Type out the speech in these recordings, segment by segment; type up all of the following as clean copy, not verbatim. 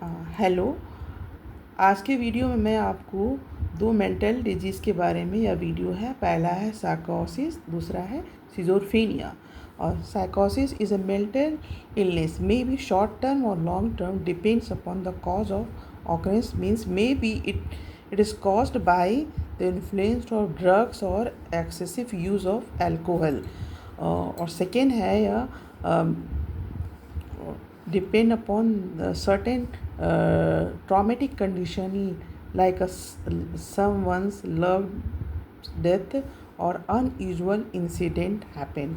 Hello. आज के video में मैं आपको दो मेंटल डिजीज़ के बारे में यह वीडियो है। पहला है साइकोसिस, दूसरा है सिज़ोफ्रेनिया। और साइकोसिस is a mental illness, may be short term और long term, depends upon the cause of occurrence. Means may be it is caused by the influence of drugs और एक्सेसिव यूज़ ऑफ एल्कोहल। और second है यह depend upon the certain traumatic condition like someone's loved death or unusual incident happen.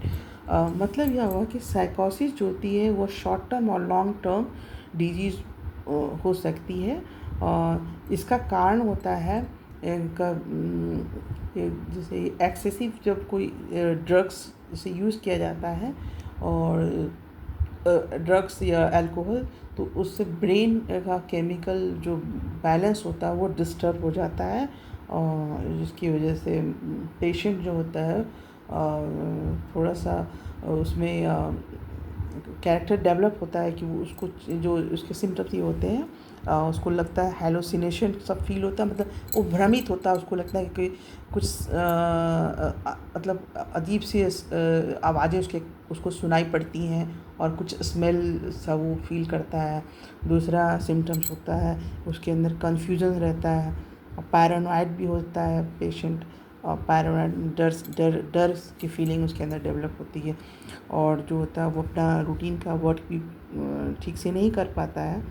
मतलब यह हुआ कि साइकोसिस जो होती है वो शॉर्ट टर्म और लॉन्ग टर्म डिजीज़ हो सकती है। इसका कारण होता है जैसे एक्सेसिव, जब कोई ड्रग्स से यूज़ किया जाता है और ड्रग्स या अल्कोहल, तो उससे ब्रेन का केमिकल जो बैलेंस होता है वो डिस्टर्ब हो जाता है, और जिसकी वजह से पेशेंट जो होता है थोड़ा सा उसमें कैरेक्टर डेवलप होता है कि वो उसको जो उसके सिम्टम्स ये होते हैं, उसको लगता है हेलोसिनेशन सब फील होता है, मतलब वो भ्रमित होता है, उसको लगता है कि कुछ मतलब अजीब सी आवाज़ें उसको सुनाई पड़ती हैं और कुछ स्मेल सा वो फील करता है। दूसरा सिम्टम्स होता है उसके अंदर कन्फ्यूजन रहता है, और पैरानॉइड भी होता है पेशेंट, और पैरानॉइड डर की फीलिंग उसके अंदर डेवलप होती है, और जो होता है वो अपना रूटीन का वर्क भी ठीक से नहीं कर पाता है।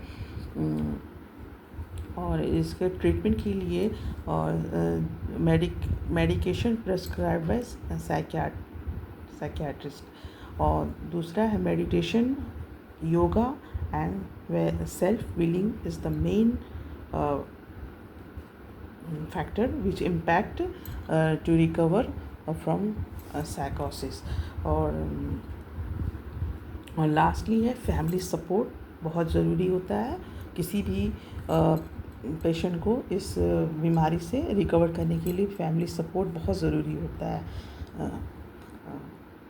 और इसके ट्रीटमेंट के लिए और मेडिकेशन प्रेस्क्राइब बाय साइकियाट्रिस्ट। और दूसरा है meditation, yoga and self healing is the main factor which impact to recover from psychosis। और लास्टली है फैमिली सपोर्ट बहुत ज़रूरी होता है किसी भी पेशेंट को इस बीमारी से रिकवर करने के लिए। फैमिली सपोर्ट बहुत ज़रूरी होता है।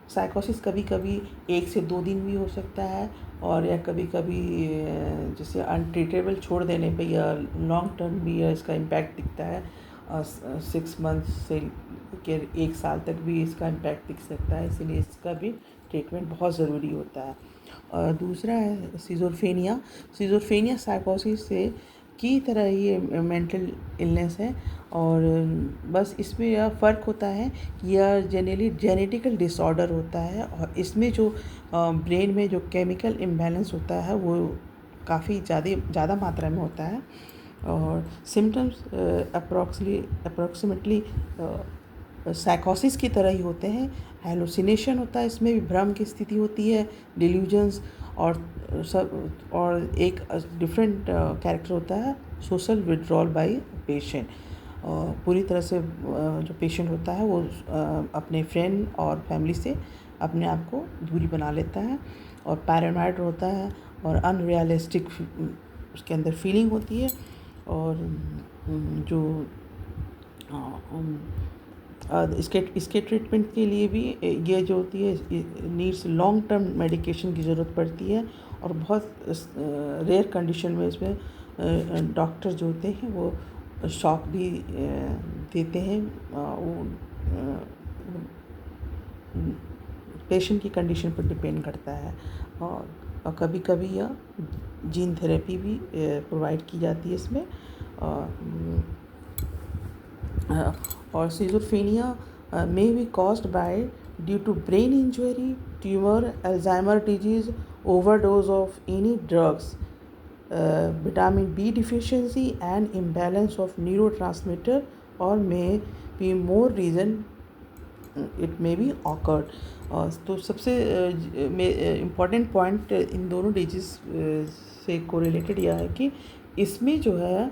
साइकोसिस कभी कभी 1 से 2 दिन भी हो सकता है, और या कभी कभी जैसे अनट्रीटेबल छोड़ देने पे या लॉन्ग टर्म भी इसका इम्पैक्ट दिखता है। 6 मंथ से लेकर 1 साल तक भी इसका इम्पैक्ट दिख सकता है, इसीलिए इसका भी ट्रीटमेंट बहुत ज़रूरी होता है। और दूसरा है सिज़ोफ्रेनिया साइकोसिस से की तरह ये मेंटल इलनेस है, और बस इसमें यह फ़र्क होता है कि यह जेनेटिकल डिसऑर्डर होता है, और इसमें जो ब्रेन में जो केमिकल इम्बैलेंस होता है वो काफ़ी ज़्यादा मात्रा में होता है। और सिम्टम्स अप्रॉक्सीमेटली साइकोसिस की तरह ही होते हैं। हेलुसिनेशन होता है, इसमें भी भ्रम की स्थिति होती है, डिल्यूजन्स, और एक डिफरेंट कैरेक्टर होता है सोशल विड्रॉल बाय पेशेंट। पूरी तरह से जो पेशेंट होता है वो अपने फ्रेंड और फैमिली से अपने आप को दूरी बना लेता है, और पैरानॉइड होता है, और अनरियलिस्टिक उसके अंदर फीलिंग होती है। और जो इसके ट्रीटमेंट के लिए भी ये जो होती है नीड्स लॉन्ग टर्म मेडिकेशन की ज़रूरत पड़ती है, और बहुत रेयर कंडीशन में इसमें डॉक्टर जो होते हैं वो शॉक भी देते हैं। वो पेशेंट की कंडीशन पर डिपेंड करता है, और कभी कभी यह जीन थेरेपी भी प्रोवाइड की जाती है इसमें। और schizophrenia may be caused by due to brain injury, tumor, Alzheimer disease, overdose of any drugs, vitamin B deficiency and imbalance of neurotransmitter, or may be more reason it may be occurred। तो सबसे important point in दोनों disease से correlated यह है कि इसमें जो है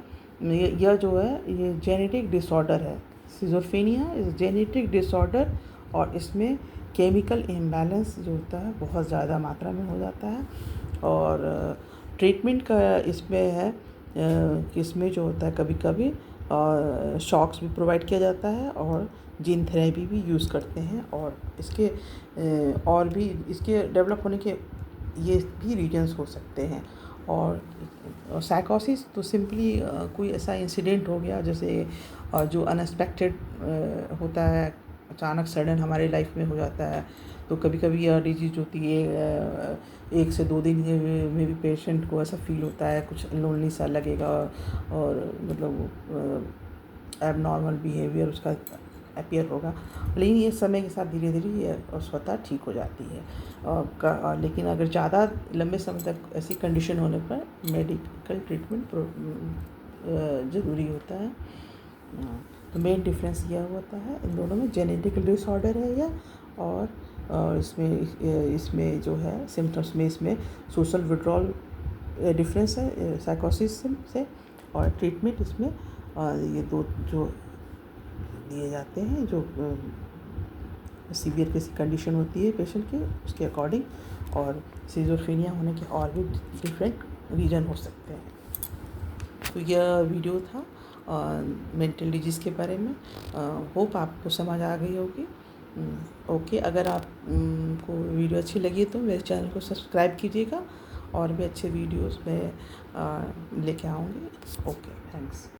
यह जो है ये जेनेटिक डिसऑर्डर है। सिज़ोफ्रेनिया इज़ जेनेटिक डिसऑर्डर, और इसमें केमिकल इम्बैलेंस जो होता है बहुत ज़्यादा मात्रा में हो जाता है। और ट्रीटमेंट का इसमें है कि इसमें जो होता है कभी कभी शॉक्स भी प्रोवाइड किया जाता है, और जीन थेरेपी भी यूज़ करते हैं, और इसके और भी इसके डेवलप होने के ये भी रीजन्स हो सकते हैं। और साइकोसिस तो सिंपली कोई ऐसा इंसिडेंट हो गया, जैसे जो अनएक्सपेक्टेड होता है, अचानक सडन हमारे लाइफ में हो जाता है। तो कभी कभी यह डिजीज होती है 1 से 2 दिन में भी पेशेंट को ऐसा फील होता है, कुछ लोनली सा लगेगा, और मतलब एबनॉर्मल बिहेवियर उसका अपीयर होगा। लेकिन ये समय के साथ धीरे धीरे ये स्वतः ठीक हो जाती है। लेकिन अगर ज़्यादा लंबे समय तक ऐसी कंडीशन होने पर मेडिकल ट्रीटमेंट ज़रूरी होता है। तो मेन डिफरेंस यह होता है इन दोनों में, जेनेटिक डिसऑर्डर है यह, और इसमें जो है सिम्टम्स में इसमें सोशल विड्रॉल डिफरेंस है साइकोसिस से, और ट्रीटमेंट इसमें ये दो जो दिए जाते हैं, जो सीवियर किसी कंडीशन होती है पेशेंट की उसके अकॉर्डिंग, और सिजोफ्रेनिया होने के और भी डिफरेंट रीजन हो सकते हैं। तो यह वीडियो था मेंटल डिजीज़ के बारे में। होप आपको समझ आ गई होगी। ओके, अगर आप को वीडियो अच्छी लगी तो मेरे चैनल को सब्सक्राइब कीजिएगा, और भी अच्छे वीडियोस में लेके आऊँगी। Okay, thanks.